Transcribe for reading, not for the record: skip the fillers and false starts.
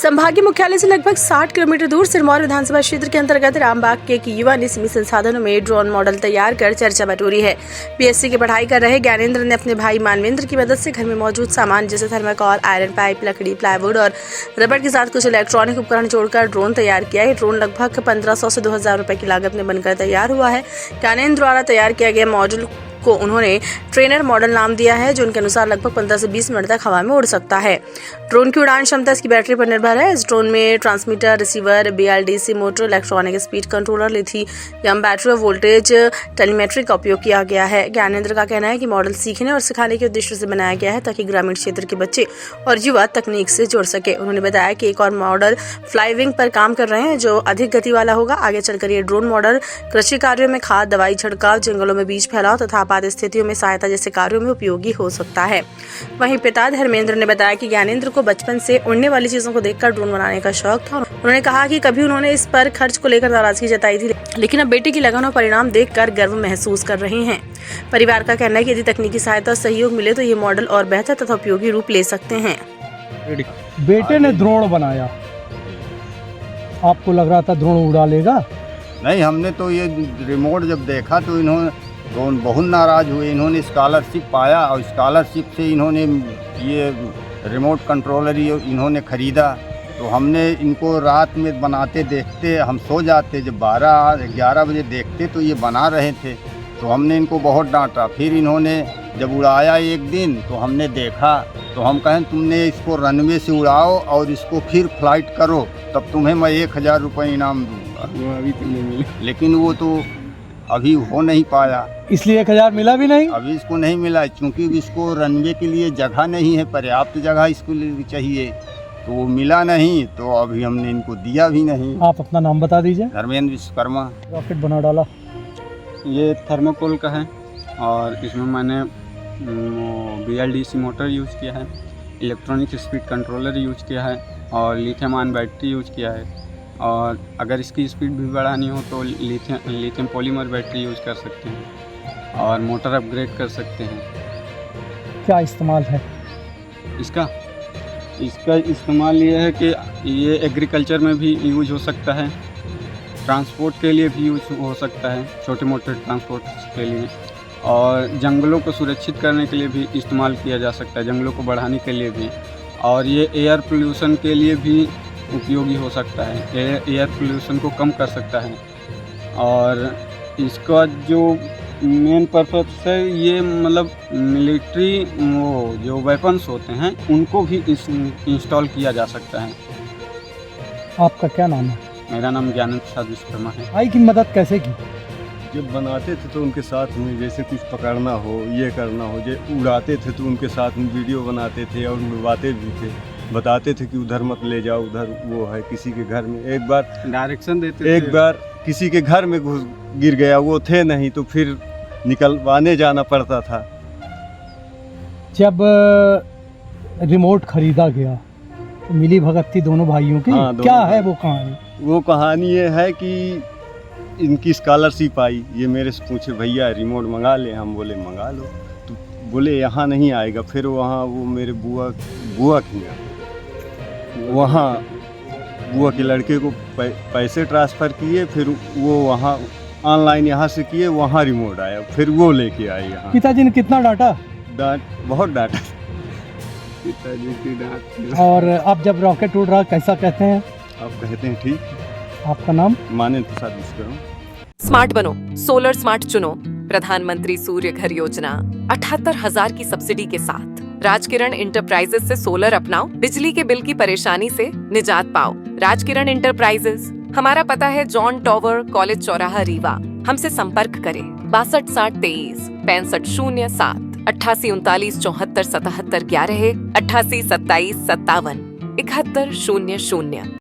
संभागीय मुख्यालय से लगभग 60 किलोमीटर दूर सिरमौर विधानसभा क्षेत्र के अंतर्गत रामबाग के एक युवा ने सीमित संसाधनों में ड्रोन मॉडल तैयार कर चर्चा बटोरी है। बीएससी की पढ़ाई कर रहे ज्ञानेंद्र ने अपने भाई मानवेंद्र की मदद से घर में मौजूद सामान जैसे थर्माकोल, आयरन पाइप, लकड़ी, प्लाईवुड और रबड़ के साथ कुछ इलेक्ट्रॉनिक उपकरण जोड़कर ड्रोन तैयार किया है। ड्रोन लगभग 1500 से 2000 रुपए की लागत में बनकर तैयार हुआ है। ज्ञानेंद्र द्वारा तैयार किया गया मॉडल को उन्होंने ट्रेनर मॉडल नाम दिया है, जो उनके अनुसार लगभग 15 से 20 मिनट तक हवा में उड़ सकता है। ड्रोन की उड़ान क्षमता इसकी बैटरी पर निर्भर है। इस ड्रोन में transmitter, receiver, BLDC motor, electronic speed controller, lithium battery और वोल्टेज टेलीमेट्री का उपयोग किया गया है। ज्ञानेंद्र का कहना है कि मॉडल सीखने और सिखाने के उद्देश्य से बनाया गया है ताकि ग्रामीण क्षेत्र के बच्चे और युवा तकनीक से जुड़ सके। उन्होंने बताया कि एक और मॉडल फ्लाईविंग पर काम कर रहे हैं, जो अधिक गति वाला होगा। आगे चलकर ये ड्रोन मॉडल कृषि कार्यों में खाद, दवाई छिड़काव, जंगलों में बीज फैलाव तथा आपात स्थितियों में सहायता जैसे कार्यों में उपयोगी हो सकता है। वहीं पिता धर्मेंद्र ने बताया कि ज्ञानेंद्र को बचपन से उड़ने वाली चीजों को देखकर ड्रोन बनाने का शौक था। उन्होंने कहा कि कभी उन्होंने इस पर खर्च को लेकर नाराजगी जताई थी, लेकिन अब बेटे की लगन और परिणाम देखकर गर्व महसूस कर रहे हैं। परिवार का कहना है कि यदि तकनीकी सहायता और सहयोग मिले तो ये मॉडल और बेहतर तथा उपयोगी रूप ले सकते हैं। बेटे ने ड्रोन बनाया, आपको लग रहा था ड्रोन उड़ा लेगा? नहीं, हमने तो ये रिमोट जब देखा तो इन्होंने बहुत नाराज़ हुए। इन्होंने स्कॉलरशिप पाया और स्कॉलरशिप से इन्होंने ये रिमोट कंट्रोलर इन्होंने ख़रीदा। तो हमने इनको रात में बनाते देखते, हम सो जाते, जब 12-11 बजे देखते तो ये बना रहे थे। तो हमने इनको बहुत डांटा। फिर इन्होंने जब उड़ाया एक दिन तो हमने देखा, तो हम कहें तुमने इसको रनवे से उड़ाओ और इसको फिर फ्लाइट करो, तब तुम्हें मैं 1000 रुपये इनाम दूँगा। वो अभी तो नहीं मिले, लेकिन वो तो अभी हो नहीं पाया, इसलिए 1000 मिला भी नहीं। अभी इसको नहीं मिला क्योंकि इसको रनवे के लिए जगह नहीं है, पर्याप्त जगह इसको चाहिए, तो वो मिला नहीं। तो अभी हमने इनको दिया भी नहीं। आप अपना नाम बता दीजिए। धर्मेंद्र विश्वकर्मा। रॉकेट बना डाला। ये थर्माकोल का है और इसमें मैंने BLDC मोटर यूज़ किया है, इलेक्ट्रॉनिक स्पीड कंट्रोलर यूज़ किया है और लिथियम आयन बैटरी यूज़ किया है। और अगर इसकी स्पीड भी बढ़ानी हो तो लिथियम पॉलीमर बैटरी यूज़ कर सकते हैं और मोटर अपग्रेड कर सकते हैं। क्या इस्तेमाल है इसका इस्तेमाल ये है कि ये एग्रीकल्चर में भी यूज हो सकता है, ट्रांसपोर्ट के लिए भी यूज हो सकता है, छोटे मोटे ट्रांसपोर्ट के लिए, और जंगलों को सुरक्षित करने के लिए भी इस्तेमाल किया जा सकता है, जंगलों को बढ़ाने के लिए भी। और ये एयर पोल्यूशन के लिए भी उपयोगी हो सकता है, एयर पोल्यूशन को कम कर सकता है। और इसका जो मेन पर्पस है, ये मतलब मिलिट्री वो जो वेपन्स होते हैं उनको भी इंस्टॉल किया जा सकता है। आपका क्या नाम है? मेरा नाम ज्ञानेंद्र प्रसाद विश्वकर्मा है। भाई की मदद कैसे की? जब बनाते थे तो उनके साथ में जैसे कुछ पकड़ना हो, ये करना हो, जो उड़ाते थे तो उनके साथ में वीडियो बनाते थे और उड़वाते भी थे, बताते थे कि उधर मत ले जाओ, उधर वो है किसी के घर में। एक बार डायरेक्शन देते थे। एक बार किसी के घर में घुस गिर गया, वो थे नहीं तो फिर निकलवाने जाना पड़ता था। जब रिमोट खरीदा गया तो मिली भगत थी दोनों भाइयों की। हाँ, क्या है वो कहानी? वो कहानी ये है कि इनकी स्कॉलरशिप आई, ये मेरे से पूछे भैया रिमोट मंगा ले। हम बोले मंगा लो। तो बोले यहाँ नहीं आएगा। फिर वहाँ वो मेरे बुआ की वहाँ बुआ के लड़के को पैसे ट्रांसफ़र किए, फिर वो वहाँ ऑनलाइन यहाँ से किए, वहाँ रिमोट आया, फिर वो लेके आए यहाँ। पिताजी ने कितना डांटा? बहुत डांटा। पिताजी की डांट। और अब जब रॉकेट उड़ रहा कैसा कहते हैं? आप कहते हैं ठीक। आपका नाम? मानवेंद्र प्रसाद विश्वकर्मा। स्मार्ट बनो, सोलर स्मार्ट चुनो। प्रधानमंत्री सूर्य घर योजना 78,000 की सब्सिडी के साथ राजकिरण इंटरप्राइजेस से सोलर अपनाओ, बिजली के बिल की परेशानी से निजात पाओ। राजकिरण इंटरप्राइजेस, हमारा पता है जॉन टॉवर, कॉलेज चौराहा, रीवा। हमसे संपर्क करें 62 60 23 65 07 88 39 74 77 11 88 27 57 71 00।